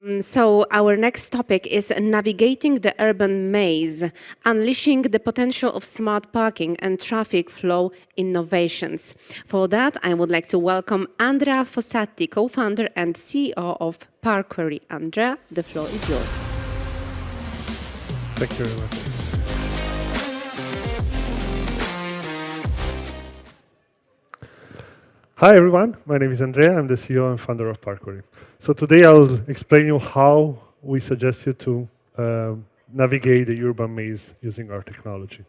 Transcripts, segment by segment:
So our next topic is navigating the urban maze, unleashing the potential of smart parking and traffic flow innovations. For that, I would like to welcome Andrea Fossati, co-founder and CEO of Parquery. Andrea, the floor is yours. Thank you very much. Hi everyone, my name is Andrea, I'm the CEO and founder of Parquery. So today I'll explain you how we suggest you to navigate the urban maze using our technology.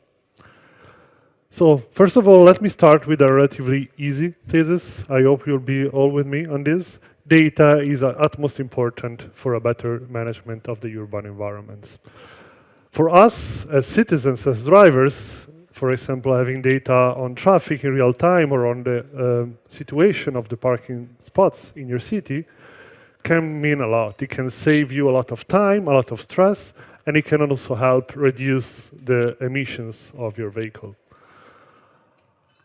So first of all, let me start with a relatively easy thesis. I hope you'll be all with me on this. Data is utmost important for a better management of the urban environments. For us as citizens, as drivers, for example, having data on traffic in real time or on the situation of the parking spots in your city can mean a lot. It can save you a lot of time, a lot of stress, and it can also help reduce the emissions of your vehicle.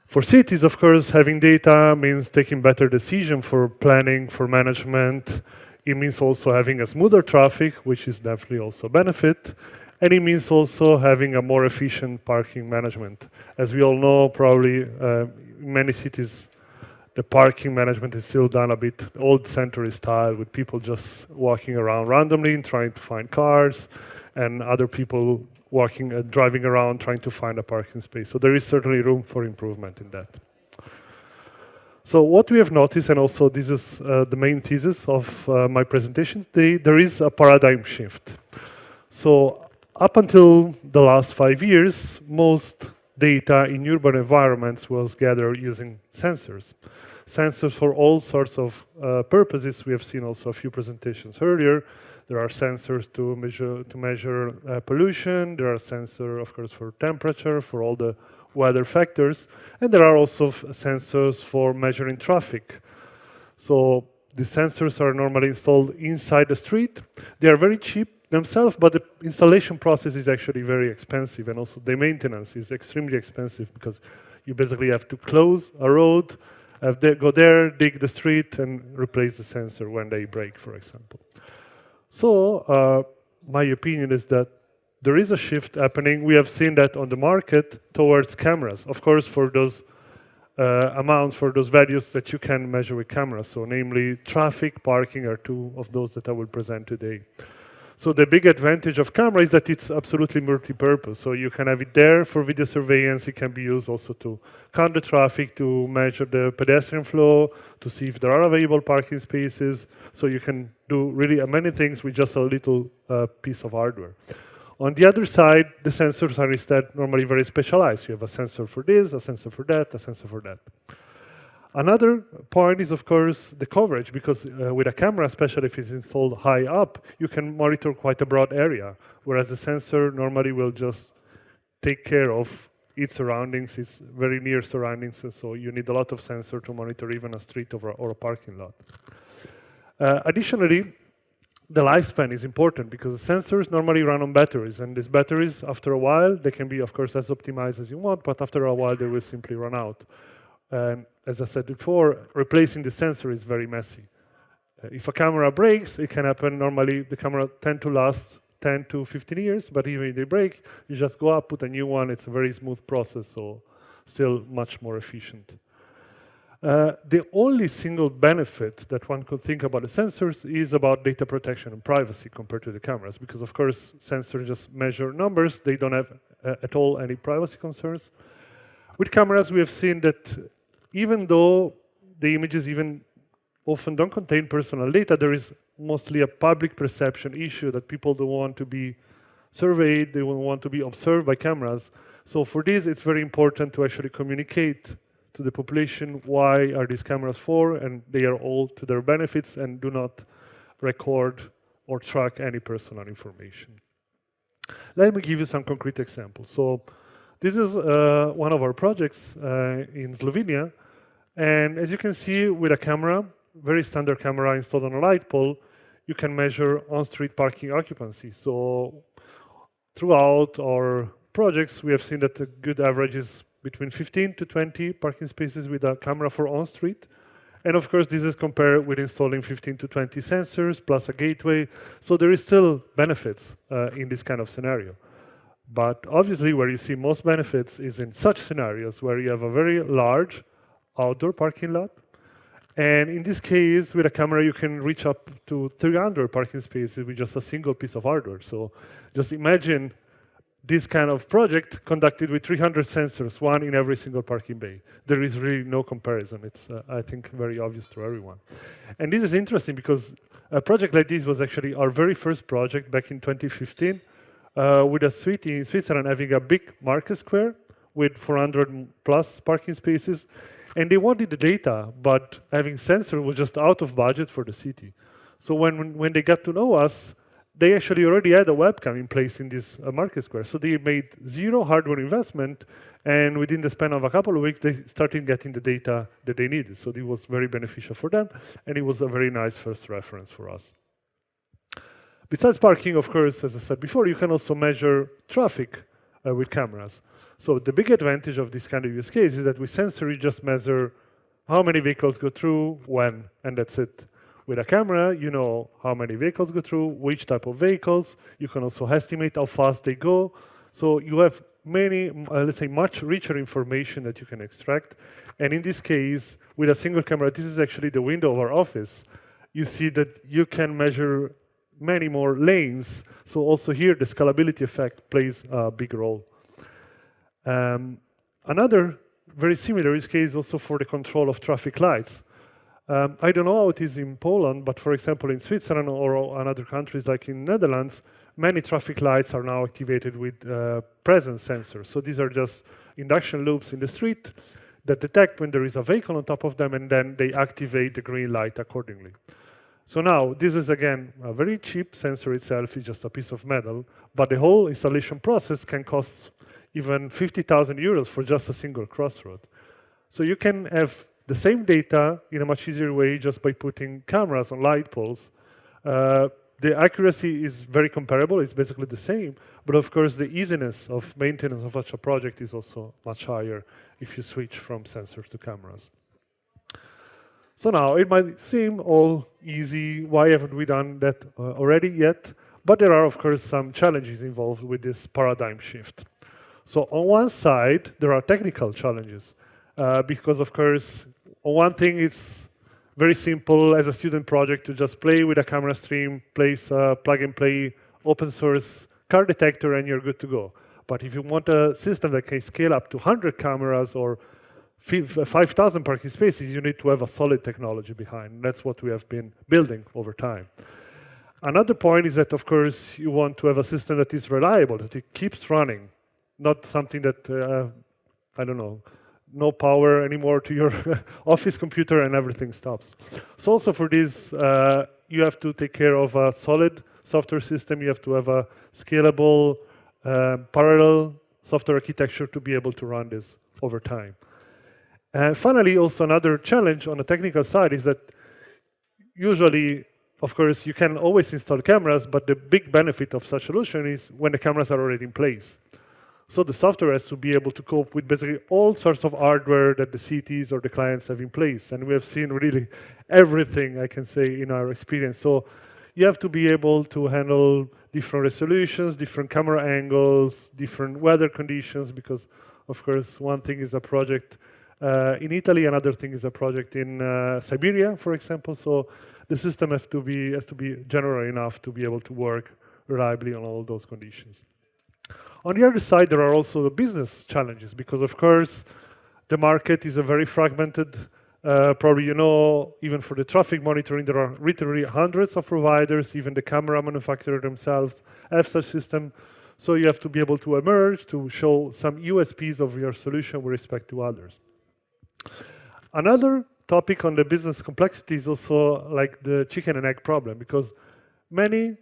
For cities, of course, having data means taking better decisions for planning, for management. It means also having a smoother traffic, which is definitely also a benefit. And it means also having a more efficient parking management. As we all know, probably in many cities, the parking management is still done a bit old century style, with people just walking around randomly and trying to find cars, and other people walking, driving around trying to find a parking space. So there is certainly room for improvement in that. So what we have noticed, and also this is the main thesis of my presentation today, there is a paradigm shift. So up until the last 5 years, most data in urban environments was gathered using sensors. Sensors for all sorts of purposes. We have seen also a few presentations earlier. There are sensors to measure pollution. There are sensors, of course, for temperature, for all the weather factors. And there are also sensors for measuring traffic. So the sensors are normally installed inside the street. They are very cheap themselves, but the installation process is actually very expensive, and also the maintenance is extremely expensive because you basically have to close a road, go there, dig the street, and replace the sensor when they break, for example. So my opinion is that there is a shift happening. We have seen that on the market towards cameras. Of course, for those amounts, for those values that you can measure with cameras. So namely, traffic, parking are two of those that I will present today. So the big advantage of camera is that it's absolutely multi-purpose. So you can have it there for video surveillance. It can be used also to count the traffic, to measure the pedestrian flow, to see if there are available parking spaces. So you can do really many things with just a little piece of hardware. On the other side, the sensors are instead normally very specialized. You have a sensor for this, a sensor for that, a sensor for that. Another point is, of course, the coverage, because with a camera, especially if it's installed high up, you can monitor quite a broad area, whereas the sensor normally will just take care of its surroundings, its very near surroundings, and so you need a lot of sensor to monitor even a street or a parking lot. Additionally, the lifespan is important because the sensors normally run on batteries, and these batteries, after a while, they can be, of course, as optimized as you want, but after a while, they will simply run out. And as I said before, replacing the sensor is very messy. If a camera breaks, it can happen. Normally, the camera tend to last 10 to 15 years, but even if they break, you just go up, put a new one. It's a very smooth process, so still much more efficient. The only single benefit that one could think about the sensors is about data protection and privacy compared to the cameras, because of course, sensors just measure numbers. They don't have at all any privacy concerns. With cameras, we have seen that even though the images even often don't contain personal data, there is mostly a public perception issue that people don't want to be surveyed, they don't want to be observed by cameras. So for this, it's very important to actually communicate to the population why are these cameras for, and they are all to their benefits and do not record or track any personal information. Let me give you some concrete examples. So this is one of our projects in Slovenia. And as you can see with a camera, very standard camera installed on a light pole, you can measure on-street parking occupancy. So throughout our projects, we have seen that a good average is between 15 to 20 parking spaces with a camera for on-street. And of course, this is compared with installing 15 to 20 sensors plus a gateway. So there is still benefits in this kind of scenario. But obviously, where you see most benefits is in such scenarios where you have a very large outdoor parking lot. And in this case, with a camera, you can reach up to 300 parking spaces with just a single piece of hardware. So just imagine this kind of project conducted with 300 sensors, one in every single parking bay. There is really no comparison. It's, I think, very obvious to everyone. And this is interesting because a project like this was actually our very first project back in 2015, with a city in Switzerland having a big market square with 400 plus parking spaces. And they wanted the data, but having sensor was just out of budget for the city. So when they got to know us, they actually already had a webcam in place in this market square. So they made zero hardware investment, and within the span of a couple of weeks, they started getting the data that they needed. So it was very beneficial for them, and it was a very nice first reference for us. Besides parking, of course, as I said before, you can also measure traffic with cameras. So the big advantage of this kind of use case is that with sensor, you just measure how many vehicles go through, when, and that's it. With a camera, you know how many vehicles go through, which type of vehicles. You can also estimate how fast they go. So you have many, let's say, much richer information that you can extract. And in this case, with a single camera, this is actually the window of our office. You see that you can measure many more lanes. So also here, the scalability effect plays a big role. Another very similar use case also for the control of traffic lights. I don't know how it is in Poland, but for example, in Switzerland or in other countries like in Netherlands, many traffic lights are now activated with presence sensors. So these are just induction loops in the street that detect when there is a vehicle on top of them, and then they activate the green light accordingly. So now, this is again a very cheap sensor itself, it's just a piece of metal, but the whole installation process can cost even 50,000 euros for just a single crossroad. So you can have the same data in a much easier way just by putting cameras on light poles. The accuracy is very comparable, it's basically the same, but of course the easiness of maintenance of such a project is also much higher if you switch from sensors to cameras. So now, it might seem all easy, why haven't we done that already yet? But there are, of course, some challenges involved with this paradigm shift. So on one side, there are technical challenges, because, of course, on one thing, it's very simple as a student project to just play with a camera stream, place a plug-and-play open source car detector, and you're good to go. But if you want a system that can scale up to 100 cameras or 5,000 parking spaces, you need to have a solid technology behind. That's what we have been building over time. Another point is that, of course, you want to have a system that is reliable, that it keeps running, not something that, I don't know, no power anymore to your office computer and everything stops. So also for this, you have to take care of a solid software system. You have to have a scalable, parallel software architecture to be able to run this over time. And finally, also another challenge on the technical side is that usually, of course, you can always install cameras, but the big benefit of such a solution is when the cameras are already in place. So the software has to be able to cope with basically all sorts of hardware that the cities or the clients have in place. And we have seen really everything, I can say, in our experience. So you have to be able to handle different resolutions, different camera angles, different weather conditions, because, of course, one thing is a project in Italy, another thing is a project in Siberia, for example. So the system has to be general enough to be able to work reliably on all those conditions. On the other side, there are also the business challenges because, of course, the market is a very fragmented. Probably you know, even for the traffic monitoring, there are literally hundreds of providers. Even the camera manufacturers themselves have such system. So you have to be able to emerge, to show some USPs of your solution with respect to others. Another topic on the business complexity is also like the chicken and egg problem, because many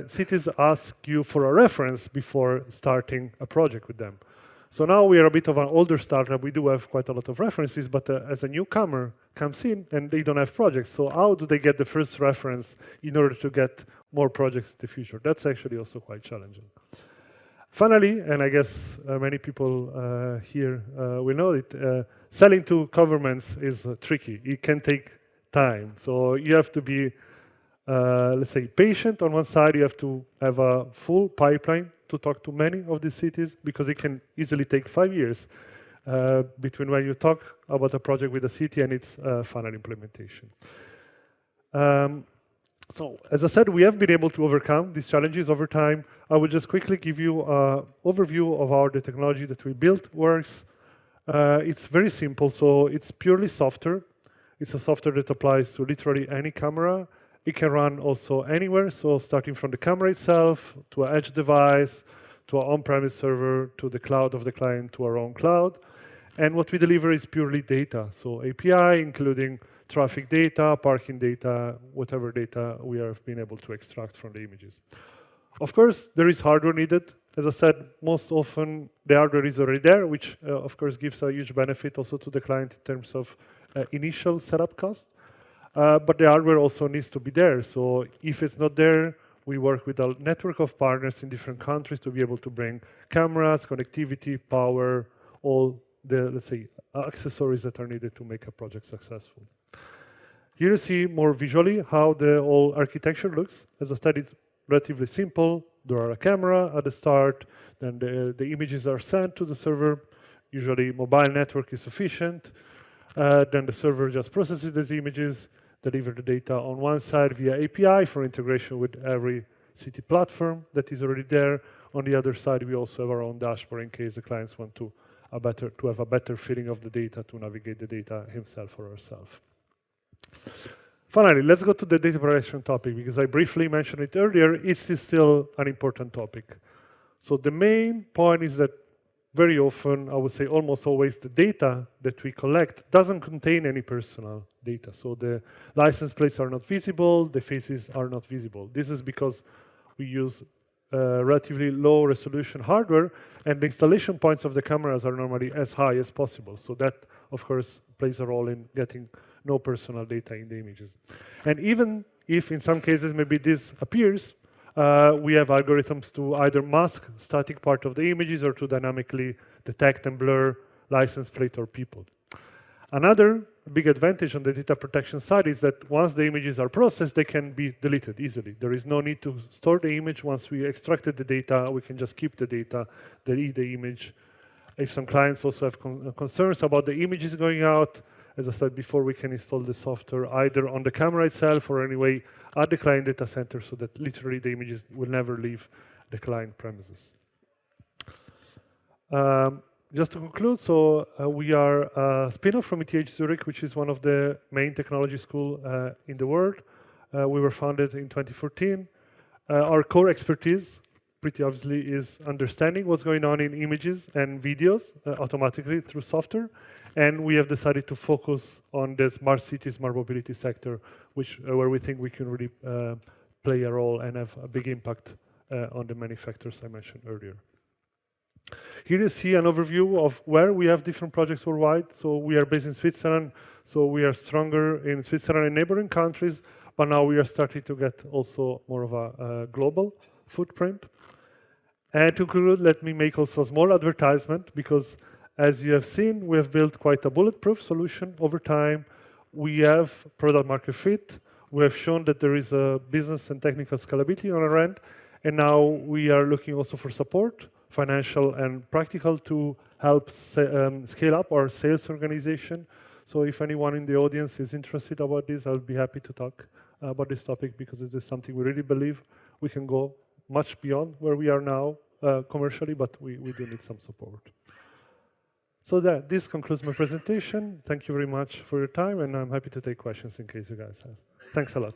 cities ask you for a reference before starting a project with them. So now we are a bit of an older startup. We do have quite a lot of references, but as a newcomer comes in and they don't have projects, so how do they get the first reference in order to get more projects in the future? That's actually also quite challenging. Finally, and I guess many people here will know it, selling to governments is tricky. It can take time. So you have to be, let's say, patient. On one side, you have to have a full pipeline to talk to many of these cities, because it can easily take 5 years between when you talk about a project with a city and its final implementation. So, as I said, we have been able to overcome these challenges over time. I will just quickly give you an overview of how the technology that we built works. It's very simple, so it's purely software. It's a software that applies to literally any camera. It can run also anywhere, so starting from the camera itself, to an edge device, to an on-premise server, to the cloud of the client, to our own cloud. And what we deliver is purely data, so API, including traffic data, parking data, whatever data we have been able to extract from the images. Of course, there is hardware needed. As I said, most often the hardware is already there, which of course gives a huge benefit also to the client in terms of initial setup cost. But the hardware also needs to be there. So if it's not there, we work with a network of partners in different countries to be able to bring cameras, connectivity, power, all the, let's say, accessories that are needed to make a project successful. Here you see more visually how the whole architecture looks. As I said, it's relatively simple. There are a camera at the start, then the images are sent to the server. Usually mobile network is sufficient. Then the server just processes these images, deliver the data on one side via API for integration with every city platform that is already there. On the other side, we also have our own dashboard in case the clients want to have a better feeling of the data, to navigate the data himself or herself. Finally, let's go to the data protection topic, because I briefly mentioned it earlier. It's still an important topic. So the main point is that very often, I would say almost always, the data that we collect doesn't contain any personal data. So the license plates are not visible, the faces are not visible. This is because we use relatively low resolution hardware, and the installation points of the cameras are normally as high as possible. So that, of course, plays a role in getting no personal data in the images. And even if in some cases maybe this appears, we have algorithms to either mask static part of the images or to dynamically detect and blur license plate or people. Another big advantage on the data protection side is that once the images are processed, they can be deleted easily. There is no need to store the image. Once we extracted the data, we can just keep the data, delete the image. If some clients also have concerns about the images going out, as I said before, we can install the software either on the camera itself or anyway at the client data center, so that literally the images will never leave the client premises. Just to conclude, so we are a spin-off from ETH Zurich, which is one of the main technology schools in the world. We were founded in 2014. Our core expertise, pretty obviously, is understanding what's going on in images and videos automatically through software. And we have decided to focus on the smart city, smart mobility sector, where we think we can really play a role and have a big impact on the many factors I mentioned earlier. Here you see an overview of where we have different projects worldwide. So we are based in Switzerland, so we are stronger in Switzerland and neighboring countries, but now we are starting to get also more of a global footprint. And to conclude, let me make also a small advertisement, because as you have seen, we have built quite a bulletproof solution over time. We have product market fit. We have shown that there is a business and technical scalability on our end. And now we are looking also for support, financial and practical, to help scale up our sales organization. So if anyone in the audience is interested about this, I'll be happy to talk about this topic, because this is something we really believe we can go much beyond where we are now commercially, but we do need some support. So this concludes my presentation. Thank you very much for your time, and I'm happy to take questions in case you guys have. Thanks a lot.